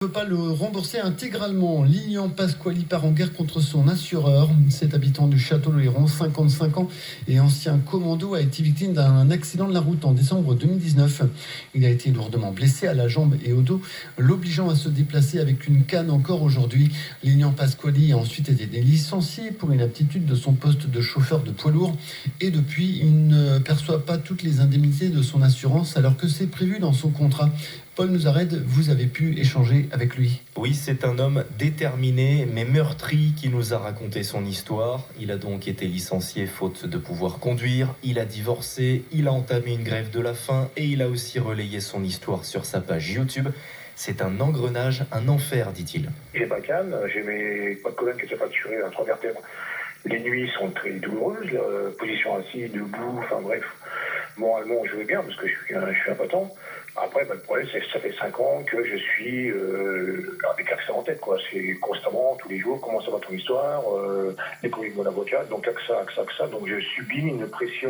Ne peut pas le rembourser intégralement. Lilian Pasquali part en guerre contre son assureur. Cet habitant du Château-le-Héron, 55 ans et ancien commando, a été victime d'un accident de la route en décembre 2019. Il a été lourdement blessé à la jambe et au dos, l'obligeant à se déplacer avec une canne encore aujourd'hui. Lilian Pasquali a ensuite été licencié pour inaptitude de son poste de chauffeur de poids lourd et depuis, il ne perçoit pas toutes les indemnités de son assurance alors que c'est prévu dans son contrat. Paul Nouzarède, vous avez pu échanger avec lui. Oui, c'est un homme déterminé mais meurtri qui nous a raconté son histoire. Il a donc été licencié faute de pouvoir conduire, il a divorcé, il a entamé une grève de la faim et il a aussi relayé son histoire sur sa page YouTube. C'est un engrenage, un enfer, dit-il. J'ai pas calme, j'ai mes pas de colonne qui se fracturée à 3 vertèbres. Les nuits sont très douloureuses, la position assise, debout, enfin bref. Moralement, je vais bien parce que je suis un patent. Après, le problème, c'est que ça fait 5 ans que je suis avec AXA en tête, quoi. C'est constamment, tous les jours, comment ça va ton histoire, les collègues de mon avocat, donc AXA. Donc je subis une pression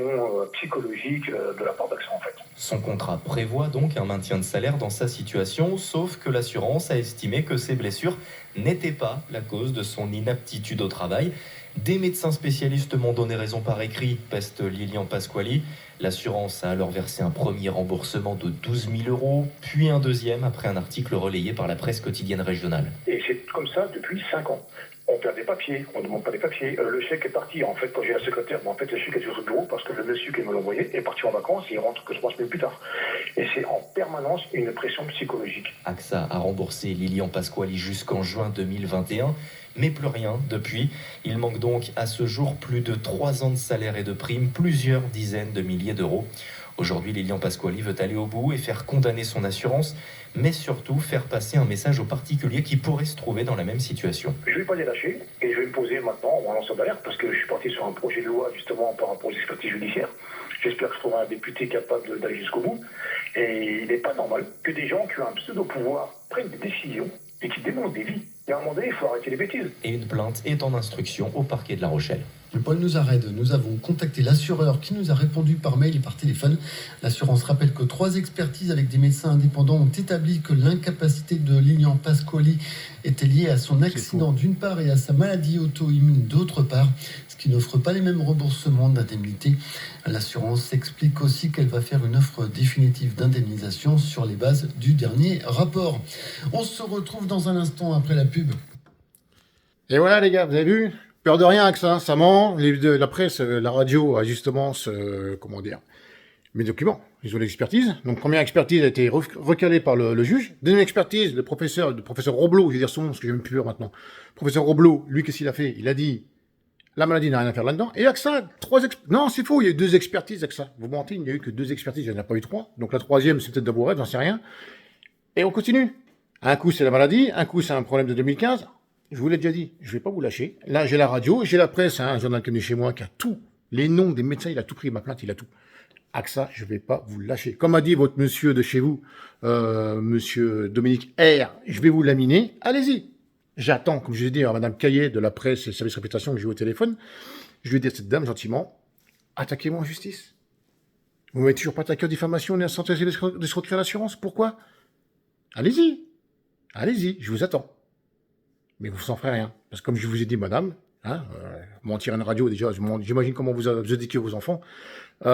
psychologique de la part d'AXA, en fait. Son contrat prévoit donc un maintien de salaire dans sa situation, sauf que l'assurance a estimé que ses blessures n'étaient pas la cause de son inaptitude au travail. Des médecins spécialistes m'ont donné raison par écrit, peste Lilian Pasquali. L'assurance a alors versé un premier remboursement de 12 000 €, puis un deuxième après un article relayé par la presse quotidienne régionale. Et c'est comme ça depuis 5 ans. On perd des papiers, on ne demande pas des papiers. Le chèque est parti, en fait, quand j'ai la secrétaire, le chèque est sur le bureau parce que le monsieur qui me l'a envoyé est parti en vacances et il rentre que 3 semaines plus tard. Et c'est en permanence une pression psychologique. AXA a remboursé Lilian Pasquali jusqu'en juin 2021, mais plus rien depuis. Il manque donc à ce jour plus de 3 ans de salaire et de primes, plusieurs dizaines de milliers d'euros. Aujourd'hui, Lilian Pasquali veut aller au bout et faire condamner son assurance, mais surtout faire passer un message aux particuliers qui pourraient se trouver dans la même situation. Je ne vais pas les lâcher et je vais me poser maintenant en lanceur d'alerte parce que je suis parti sur un projet de loi justement par rapport aux expertises judiciaires. J'espère que je trouverai un député capable d'aller jusqu'au bout. Et il n'est pas normal que des gens qui ont un pseudo-pouvoir prennent des décisions et qui démontent des vies. Et à un moment donné, il faut arrêter les bêtises. Et une plainte est en instruction au parquet de La Rochelle. Paul Nouzarède, nous avons contacté l'assureur qui nous a répondu par mail et par téléphone. L'assurance rappelle que 3 expertises avec des médecins indépendants ont établi que l'incapacité de Lilian Pasquali était liée à son accident d'une part et à sa maladie auto-immune d'autre part, ce qui n'offre pas les mêmes remboursements d'indemnité. L'assurance explique aussi qu'elle va faire une offre définitive d'indemnisation sur les bases du dernier rapport. On se retrouve dans un instant après la pub. Et voilà les gars, vous avez vu ? Peur de rien avec ça, ça ment. La presse, la radio a justement mes documents. Ils ont l'expertise. Donc première expertise a été recalée par le juge. Deuxième expertise, le professeur Roblot, je vais dire son nom parce que j'ai même plus peur maintenant. Professeur Roblot, lui qu'est-ce qu'il a fait ? Il a dit la maladie n'a rien à faire là-dedans. Et AXA, non c'est faux, il y a eu 2 expertises AXA. Vous mentez, il n'y a eu que 2 expertises, il n'y en a pas eu 3. Donc la troisième c'est peut-être d'abord, j'en sais rien. Et on continue. Un coup c'est la maladie, un coup c'est un problème de 2015. Je vous l'ai déjà dit, je vais pas vous lâcher. Là, j'ai la radio, j'ai la presse, un journal qui est venu chez moi, qui a tout. Les noms des médecins, il a tout pris, ma plainte, il a tout. AXA, je vais pas vous lâcher. Comme a dit votre monsieur de chez vous, monsieur Dominique R, je vais vous laminer. Allez-y. J'attends, comme je l'ai dit à madame Caillet de la presse et service réputation que j'ai eu au téléphone. Je vais dire à cette dame, gentiment, attaquez-moi en justice. Vous m'avez toujours pas attaqué en diffamation et en tentative d'escroquerie à l'assurance. Pourquoi? Allez-y. Allez-y, je vous attends. Mais vous s'en ferez rien. Parce que comme je vous ai dit, madame, mentir à une radio, déjà, j'imagine comment vous éduquez vos enfants, vous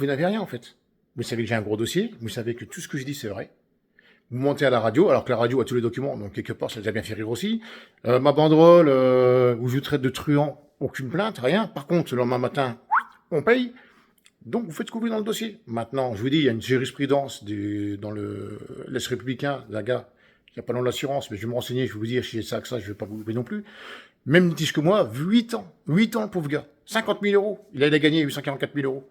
n'avez rien, en fait. Vous savez que j'ai un gros dossier, vous savez que tout ce que je dis, c'est vrai. Vous mentez à la radio, alors que la radio a tous les documents, donc quelque part, ça les a bien fait rire aussi. Ma banderole, où je vous traite de truand, aucune plainte, rien. Par contre, le lendemain matin, on paye. Donc, vous faites ce que vous voulez dans le dossier. Maintenant, je vous dis, il y a une jurisprudence dans l'Est républicain, la gars, il n'y a pas dans l'assurance, mais je vais me renseigner, je vais vous dire, si j'ai ça, que ça, je ne vais pas vous louper non plus. Même litige que moi, 8 ans, le pauvre gars. 50 000 €. Il a gagné 844 000 €.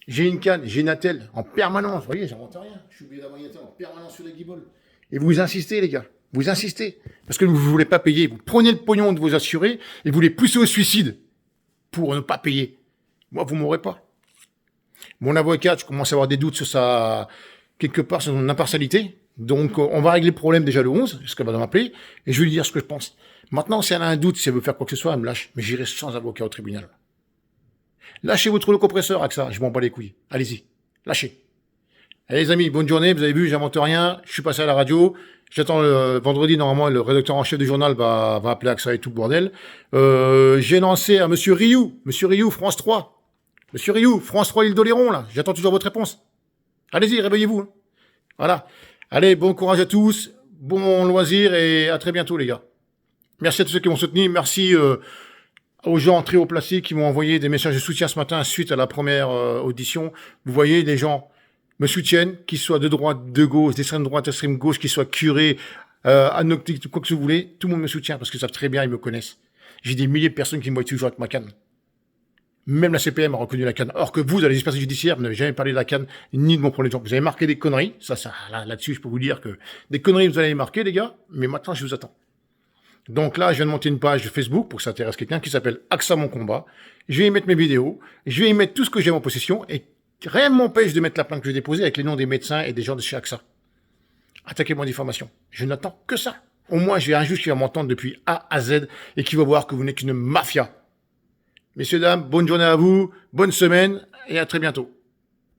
J'ai une canne, j'ai une attelle, en permanence. Vous voyez, j'invente rien. Je suis obligé d'avoir une attelle en permanence sur les guibolles. Et vous insistez, les gars. Vous insistez. Parce que vous ne voulez pas payer. Vous prenez le pognon de vos assurés et vous les poussez au suicide pour ne pas payer. Moi, vous m'aurez pas. Mon avocat, je commence à avoir des doutes sur quelque part, sur son impartialité. Donc, on va régler le problème déjà le 11, ce qu'elle va m'appeler, et je vais lui dire ce que je pense. Maintenant, si elle a un doute, si elle veut faire quoi que ce soit, elle me lâche. Mais j'irai sans avocat au tribunal. Lâchez votre rouleau compresseur, AXA, je m'en bats les couilles. Allez-y, lâchez. Allez les amis, bonne journée, vous avez vu, j'invente rien, je suis passé à la radio, j'attends vendredi, normalement, le rédacteur en chef du journal va appeler AXA et tout le bordel. J'ai lancé à Monsieur Rioux, France 3. Monsieur Rioux, France 3, l'île d'Oléron, là, j'attends toujours votre réponse. Allez-y, réveillez-vous. Hein. Voilà. Allez, bon courage à tous, bon loisir et à très bientôt les gars. Merci à tous ceux qui m'ont soutenu, merci aux gens très haut placés qui m'ont envoyé des messages de soutien ce matin suite à la première audition. Vous voyez, les gens me soutiennent, qu'ils soient de droite, de gauche, d'extrême droite, d'extrême gauche, qu'ils soient curés, agnostiques, quoi que vous voulez, tout le monde me soutient parce qu'ils savent très bien, ils me connaissent. J'ai des milliers de personnes qui me voient toujours avec ma canne. Même la CPM a reconnu la canne. Or que vous, dans les expertises judiciaires, vous n'avez jamais parlé de la canne, ni de mon problème. Vous avez marqué des conneries. Là-dessus, je peux vous dire que des conneries, vous allez les marquer, les gars. Mais maintenant, je vous attends. Donc là, je viens de monter une page Facebook pour que ça intéresse quelqu'un qui s'appelle AXA Mon Combat. Je vais y mettre mes vidéos. Je vais y mettre tout ce que j'ai en possession et rien ne m'empêche de mettre la plainte que j'ai déposée avec les noms des médecins et des gens de chez AXA. Attaquez-moi diffamation. Je n'attends que ça. Au moins, j'ai un juge qui va m'entendre depuis A à Z et qui va voir que vous n'êtes qu'une mafia. Messieurs, dames, bonne journée à vous, bonne semaine et à très bientôt.